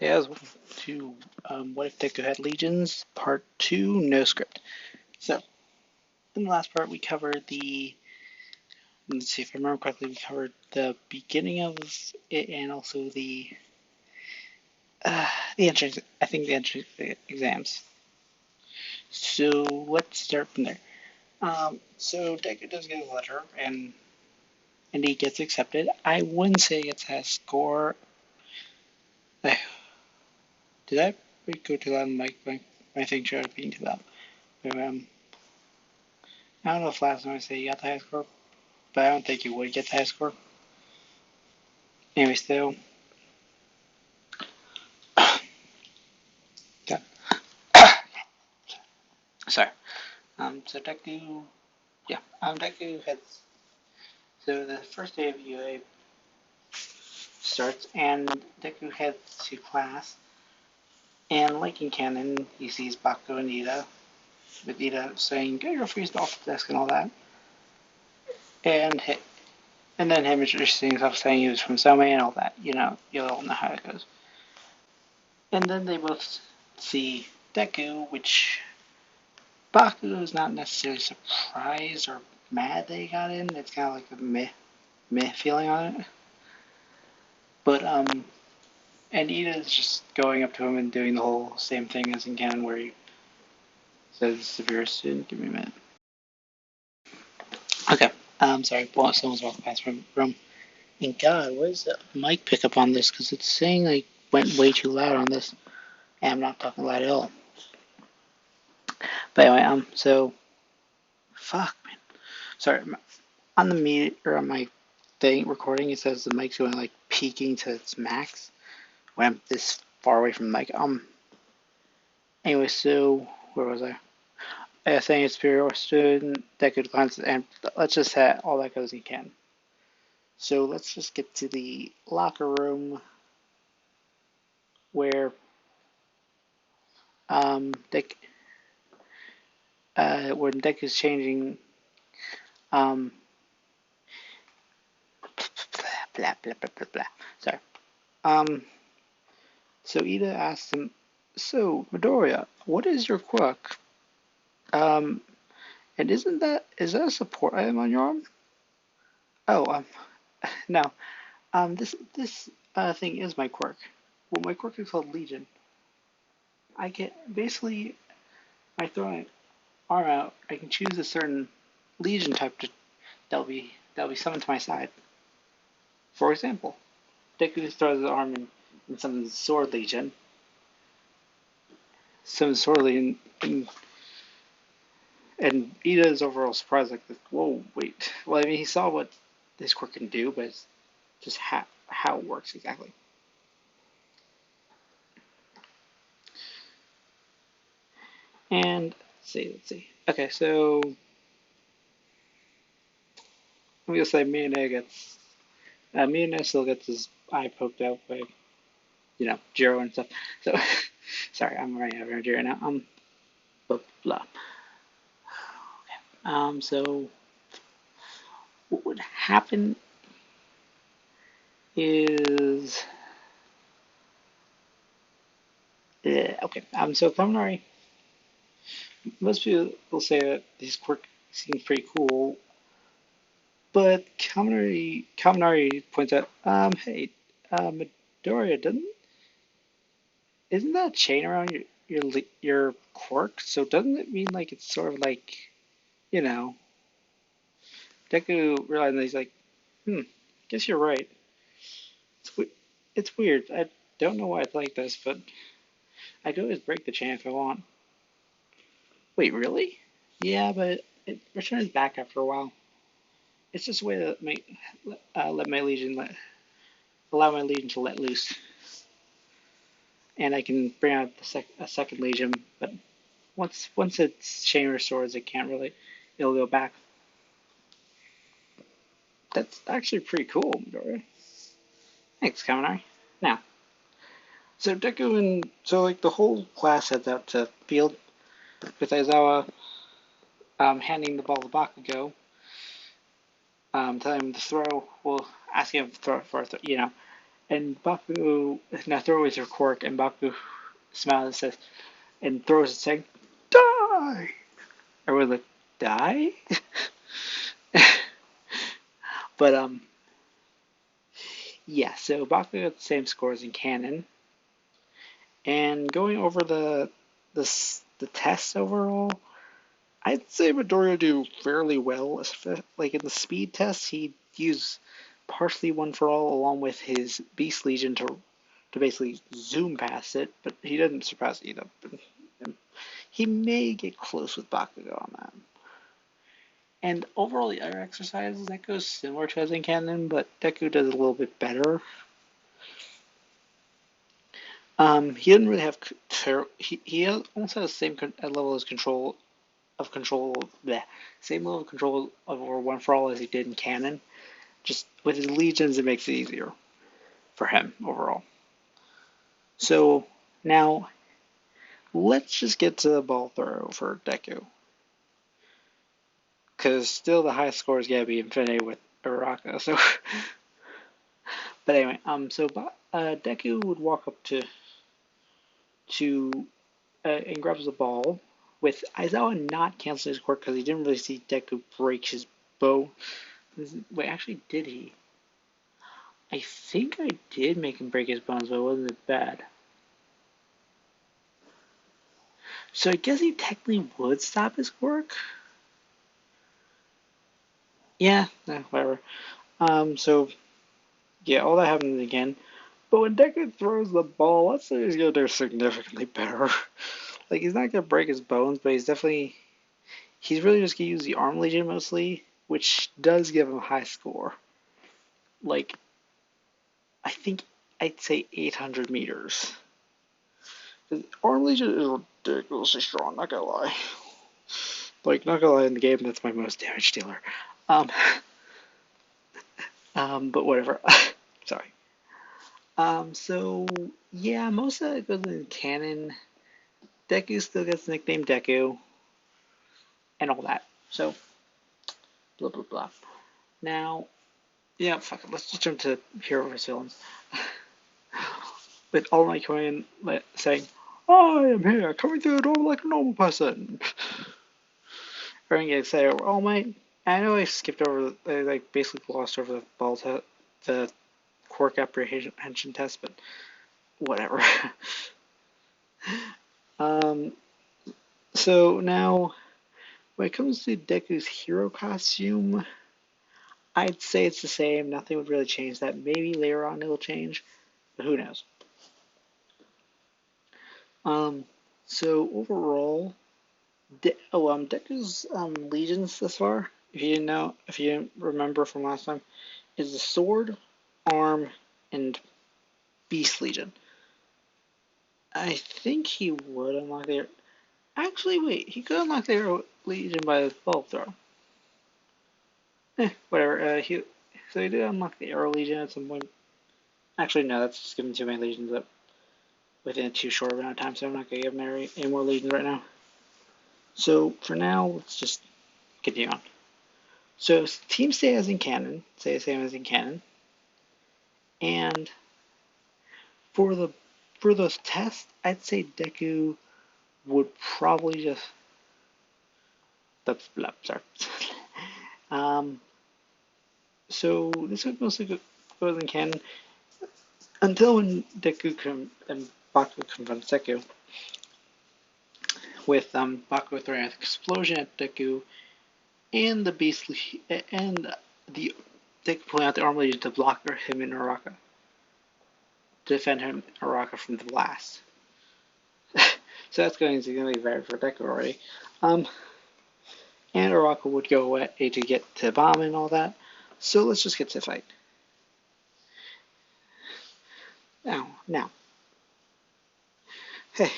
As to What If Deku Had Legions, Part 2, No Script. So, in the last part, we covered let's see if I remember correctly, we covered the beginning of it and also the entrance, I think the entrance exams. So, let's start from there. So Deku does get a letter, and he gets accepted. I wouldn't say it's a score. Did I go too loud? My thing started being too loud. But, I don't know if last time I said you got the high score, but I don't think you would get the high score. Anyway, still. Sorry. So Deku, yeah. Deku heads. So the first day of UA starts, and Deku heads to class. And like in canon, he sees Baku and Ida, with Ida saying, "Get your face off the desk" and all that. And and then him introducing himself, saying he was from Somewhere and all that. You all know how it goes. And then they both see Deku, which Baku is not necessarily surprised or mad that he got in. It's kind of like a meh feeling on it. But and Ida's just going up to him and doing the whole same thing as in canon, where he says, "Severe student, give me a minute." Okay. Sorry, someone's walking past my room. And God, what is the mic pickup on this? Because it's saying I went way too loud on this, and I'm not talking loud at all. But anyway, so fuck, man. Sorry, on the meet or on my thing recording, it says the mic's going like peaking to its max when I'm this far away from the mic. Anyway, so where was I? I was saying it's superior student that could declines, and let's just say all that goes you can. So let's just get to the locker room where Dick, when Dick is changing, blah blah blah blah blah blah. Sorry. So Ida asks him, "So Midoriya, what is your quirk? Um, and is that a support item on your arm?" Oh, no. This thing is my quirk. Well, my quirk is called Legion. I get basically I throw my arm out. I can choose a certain Legion type that'll be summoned to my side. For example, Deku throws his arm and summons Sword Legion. Summons Sword Legion, and Ida's overall surprised, like, whoa, wait. Well, I mean, he saw what this quirk can do, but it's just how it works exactly. And let's see. Okay, so I'm gonna say Miyane still gets his eye poked out by Jiro and stuff. So sorry, I'm running out of energy right now. Blah blah. So what would happen is okay. So Kaminari, most people will say that his quirk seems pretty cool, but Kaminari points out, hey, Midoriya, isn't that chain around your quirk? So doesn't it mean like it's sort of like, you know? Deku realized that he's like, guess you're right. It's weird. I don't know why it's like this, but I could always break the chain if I want. Wait, really? Yeah, but it returns back after a while. It's just a way to let my legion allow my legion to let loose, and I can bring out a second legion. But once its chain restores, it'll go back. That's actually pretty cool, Midoriya. Thanks, Kaminari. Now, so Deku and like the whole class heads out to field with Aizawa handing the ball to Bakugo, telling him to throw, well, asking him to throw for and And Baku now throws her quirk, and Baku smiles and says, and throws it, saying, "Die!" Everyone's like, "Die?" But yeah. So Baku got the same scores in canon, and going over the tests overall, I'd say Midoriya do fairly well. Like in the speed test, he used partially one for all along with his Beast Legion to basically zoom past it, but he didn't surpass Ida. He may get close with Bakugo on that. And overall, the other exercises, that goes similar to as in canon, but Deku does it a little bit better. He didn't really have he almost has the same level as control, the same level of control over One for All as he did in canon. Just with his legions, it makes it easier for him overall. So now let's just get to the ball throw for Deku, because still the highest score is gonna be Infinity with Uraraka. So, but anyway, so Deku would walk up to and grabs the ball with Aizawa not canceling his quirk because he didn't really see Deku break his bow. Wait, actually, did he? I think I did make him break his bones, but it wasn't that bad. So I guess he technically would stop his quirk. Yeah, whatever. So yeah, all that happens again. But when Deku throws the ball, let's say he's gonna do significantly better. Like he's not gonna break his bones, but he's really just gonna use the Arm Legion mostly, which does give him a high score. Like I think I'd say 800 meters. Arm Legion is ridiculously strong, not gonna lie. Like, not gonna lie, in the game, that's my most damage dealer. Um, but whatever. Sorry. So, yeah, most of it goes in canon. Deku still gets the nickname Deku, and all that. So, blah, blah, blah. Now, yeah, fuck it, let's just jump to hero vs. villains. With All Might coming in saying, "I am here, coming through the door like a normal person." Everyone gets excited over All Might. I know I skipped over, like basically glossed over the quirk apprehension test, but whatever. So now, when it comes to Deku's hero costume, I'd say it's the same. Nothing would really change that. Maybe later on it'll change, but who knows? Um, so overall, Deku's legions thus far, if you didn't remember from last time, is the sword, arm, and beast legion. I think he would unlock their. Actually, wait, he could unlock their legion by the ball throw. Whatever. So he did unlock the arrow legion at some point. Actually, no, that's just giving too many legions up within a too short amount of time, so I'm not gonna give him any more legions right now. So for now, let's just continue on. So teams stay as in canon, stay the same as in canon, and for those tests, I'd say Deku would probably just. That's sorry. So this would mostly go in canon until when Deku and Baku confront Deku, with Baku throwing an explosion at Deku and the beastly and the Deku pulling out the arm legion to block him and Uraraka, to defend him Uraraka from the blast. So that's going to be very for Deku already. And Uraraka would go away to get to bomb and all that. So let's just get to the fight. Now. Hey,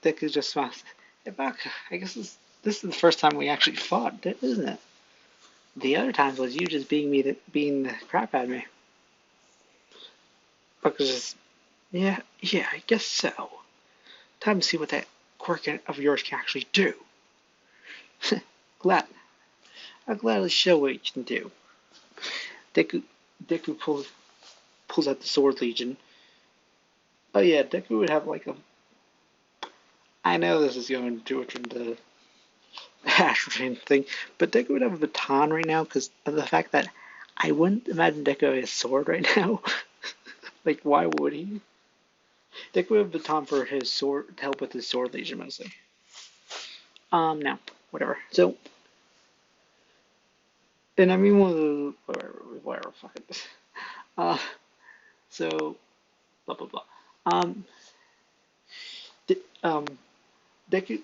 Deku just smiles. Hey, Baku, I guess this is the first time we actually fought, isn't it? The other times was you just being the crap out of me. Baku's just, yeah, I guess so. Time to see what that quirk of yours can actually do. I'll gladly show what you can do. Deku pulls pulls out the Sword Legion. Oh yeah, Deku would have like a. I know this is going too much into Ashton thing, but Deku would have a baton right now because of the fact that I wouldn't imagine Deku having a sword right now. Like, why would he? Deku would have a baton for his sword to help with his Sword Legion mostly. Now, whatever. So, and I mean, whatever, fuck it. Uh, so, blah blah blah. Um, um, Deku,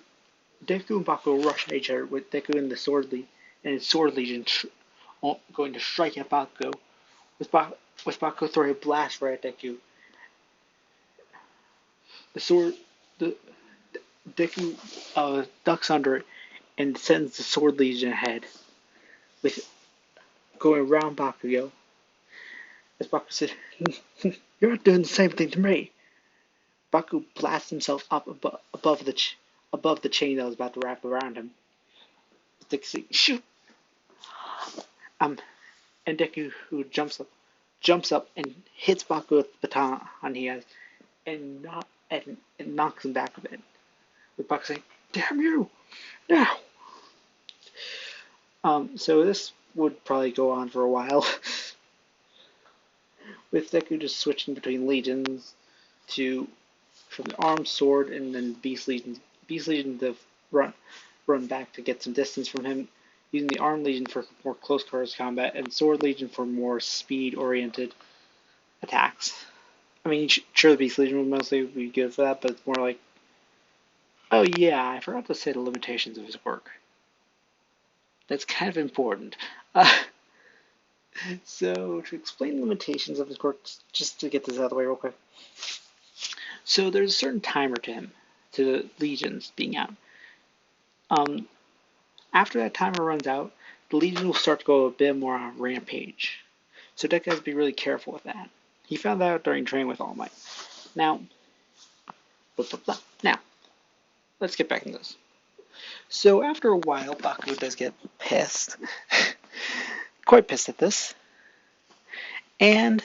Deku and Bakugo rush at each other with Deku and the Sword Legion going to strike at Bakugo. With, Bakugo throwing a blast right at Deku. The sword, the Deku ducks under it and sends the Sword Legion ahead, with going around Bakugo. As Bakugo said, "You're not doing the same thing to me." Bakugo blasts himself up above the chain that was about to wrap around him. Deku says, "Shoot!" Um, and Deku who jumps up and hits Bakugo with the baton he has, and knocks him back a bit. With Bakugo saying, "Damn you! Now!" So this would probably go on for a while, with Deku just switching between legions from the armed sword and then Beast Legion to run back to get some distance from him, using the armed legion for more close quarters combat and Sword Legion for more speed oriented attacks. I mean, sure, the Beast Legion would mostly be good for that, but it's more like, oh yeah, I forgot to say the limitations of his work. That's kind of important. So, to explain the limitations of his work, just to get this out of the way real quick. So, there's a certain timer to him, to the legions being out. After that timer runs out, the legion will start to go a bit more on a rampage. So, Deku has to be really careful with that. He found that out during training with All Might. Now, let's get back into this. So, after a while, Bakugo does get pissed. Quite pissed at this. And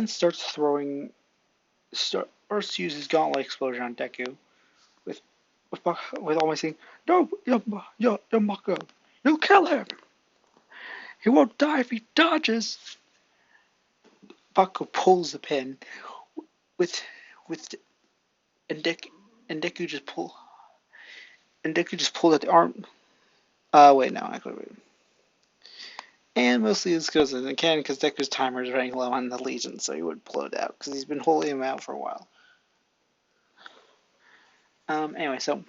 starts to use his gauntlet explosion on Deku, with All Might saying, "No, Bakugo, you'll kill him. He won't die if he dodges." Bakugo pulls the pin with and Deku just pulled at the arm. Wait, no, actually, wait. And mostly this goes as it can because Deku's timer is running low on the Legion, so he would blow it out because he's been holding him out for a while. Anyway, so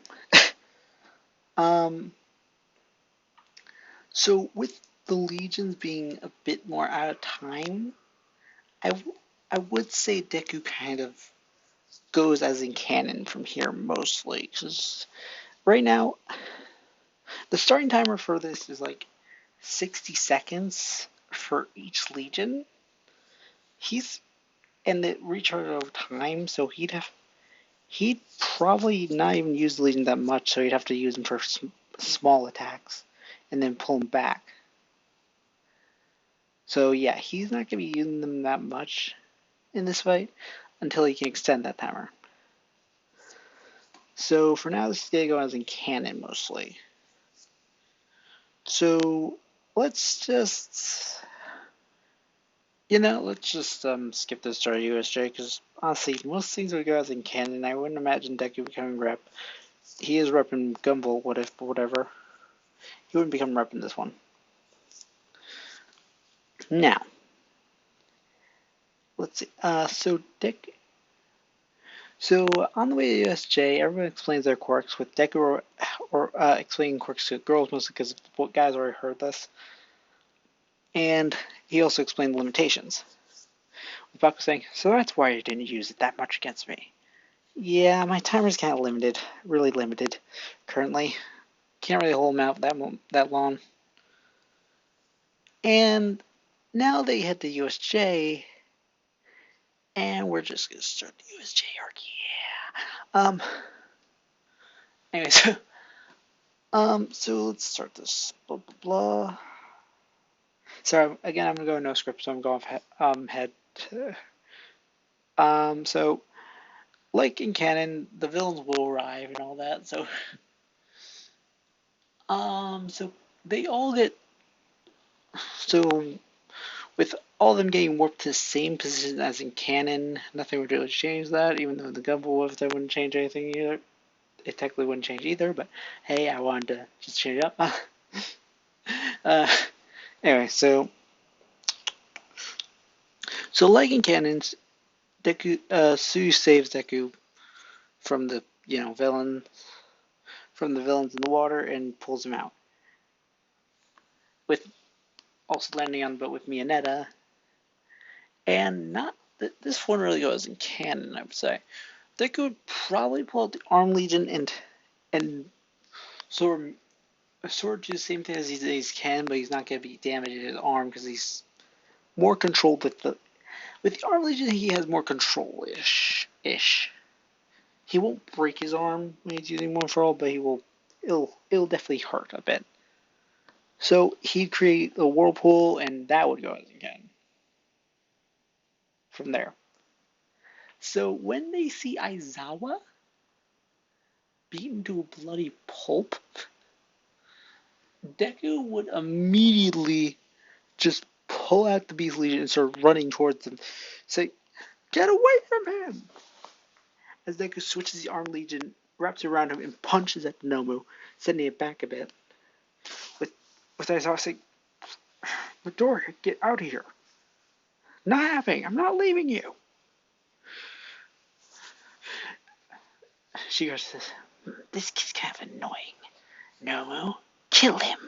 so with the Legions being a bit more out of time, I would say Deku kind of goes as in canon from here mostly, because right now the starting timer for this is like 60 seconds for each Legion. And the recharge over time, so he'd probably not even use the Legion that much, so he'd have to use him for small attacks and then pull him back. So yeah, he's not going to be using them that much in this fight until he can extend that timer. So for now, this is going to go as in canon mostly. So let's just skip this to USJ, because honestly, most things would go as in canon. I wouldn't imagine Deku becoming rep. He is repping Gumball, whatever. He wouldn't become rep in this one. Now, let's see. So on the way to USJ, everyone explains their quirks, with Deku explaining quirks to girls mostly because guys already heard this. And he also explained the limitations. With Bakugo saying, "So that's why you didn't use it that much against me." Yeah, my timer's kind of limited, really limited, currently. Can't really hold him out that long. And now they head to USJ, and we're just gonna start the USJ arc. Yeah. Anyway, so let's start this. Blah blah blah. So again, I'm gonna go no script, so I'm going head. So like in canon, the villains will arrive and all that. So they all get so with all of them getting warped to the same position as in canon. Nothing would really change that, even though the Gumball Wolf that wouldn't change anything either. It technically wouldn't change either, but hey, I wanted to just change it up. uh, anyway, so like in canons, Deku, Sue saves Deku from the villain from the villains in the water and pulls him out with also landing on the boat with Mionetta. And not that this one really goes in canon, I would say. Deku would probably pull out the Arm Legion and sort of do the same thing as he can, but he's not going to be damaging his arm because he's more controlled with the Arm Legion. He has more control ish. He won't break his arm when he's using one for all, but it'll definitely hurt a bit. So he'd create a whirlpool, and that would go as again from there. So when they see Aizawa beaten to a bloody pulp, Deku would immediately just pull out the Beast Legion and start running towards them. Say, get away from him! As Deku switches the Arm Legion, wraps around him, and punches at the Nomu, sending it back a bit. With Aizawa saying, Midoriya, get out of here. Not happening. I'm not leaving you. Shigaraki says, this kid's kind of annoying. Nomu, kill him.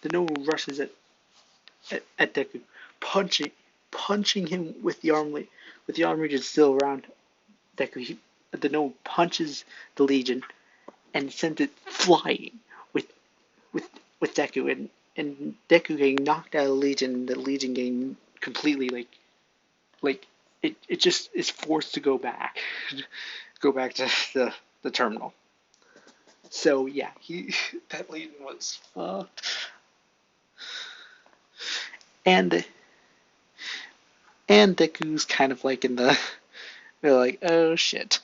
The Nomu rushes at Deku, punching him with the arm region still around Deku. The Nomu punches the Legion and sends it flying with Deku, and Deku getting knocked out of the Legion, the Legion getting completely like it just is forced to go back to the terminal. So yeah, that Legion was fucked. And Deku's kind of like in the they're like, oh shit.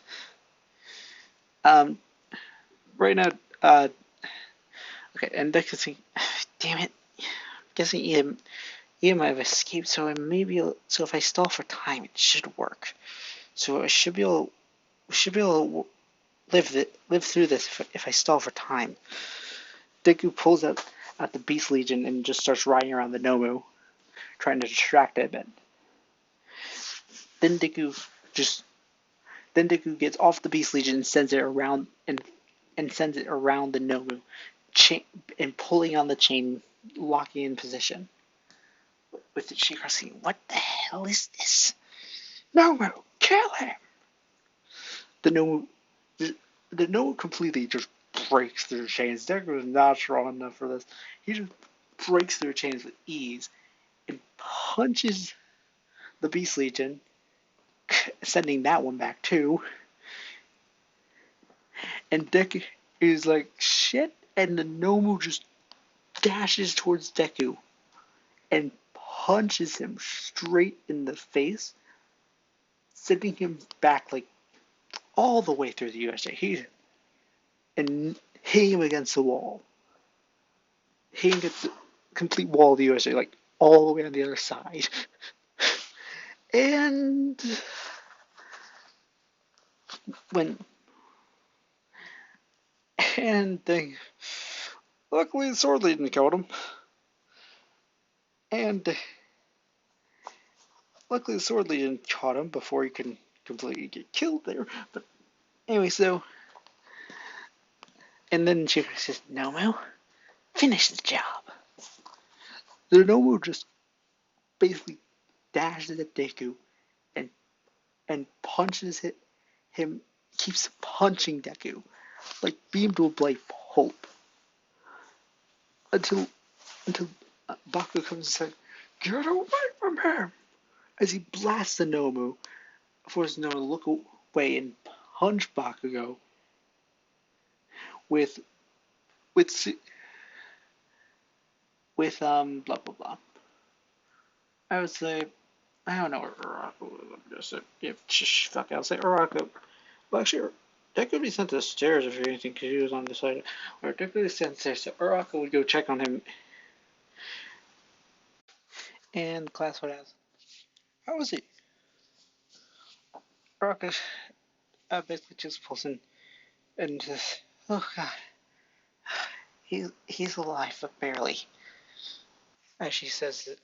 Right now, okay, and Deku's thinking, damn it, I'm guessing Ian might have escaped, so if I stall for time, it should work. So I should be able to live through this if I stall for time. Deku pulls out the Beast Legion and just starts riding around the Nomu, trying to distract it a bit. Then Deku gets off the Beast Legion and sends it around the Nomu, and pulling on the chain, locking in position. With the Shigaraki saying, what the hell is this? Nomu, kill him! The Nomu completely just breaks through chains. Deku is not strong enough for this. He just breaks through chains with ease and punches the Beast Legion, sending that one back too. And Deku is like, shit, and the Nomu just dashes towards Deku and punches him straight in the face, sending him back like all the way through the USJ. And hitting him against the wall. Hitting against the complete wall of the USJ, like all the way on the other side. And luckily the Sword Legion killed him. And luckily the Sword Legion caught him before he could completely get killed there. But anyway, and then she says, Nomu, finish the job. The Nomu just basically dashes at Deku and punches him, keeps punching Deku, like beam to a blade pulp. Until Baku comes and says, get away from him! As he blasts the Nomu, forces Nomu to look away and punch Bakugo with with blah blah blah. I would say I don't know where Uraraka was. I'm just fuck. I'll say Uraraka. Well, actually, Deku would be sent to the stairs if anything, because he was on the side. Or Deku would be sent to the stairs, so Uraraka would go check on him, and class would ask, "How was he?" Uraraka basically just pulls in and just, "Oh God, he's alive, but barely." As she says it,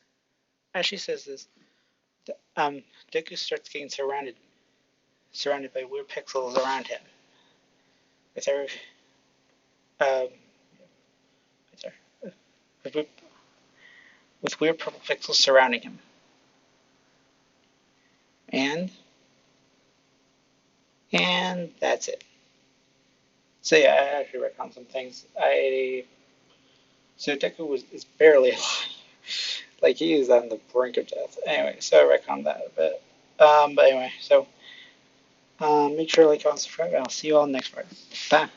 as she says this, Deku starts getting surrounded by weird pixels around him. With her, um, with her, with, with weird purple pixels surrounding him, and that's it. So yeah, I actually retconned some things. So Deku is barely alive. Like he is on the brink of death. Anyway, so I retconned that a bit. But anyway, so make sure to like, comment, subscribe, and I'll see you all next Friday. Bye.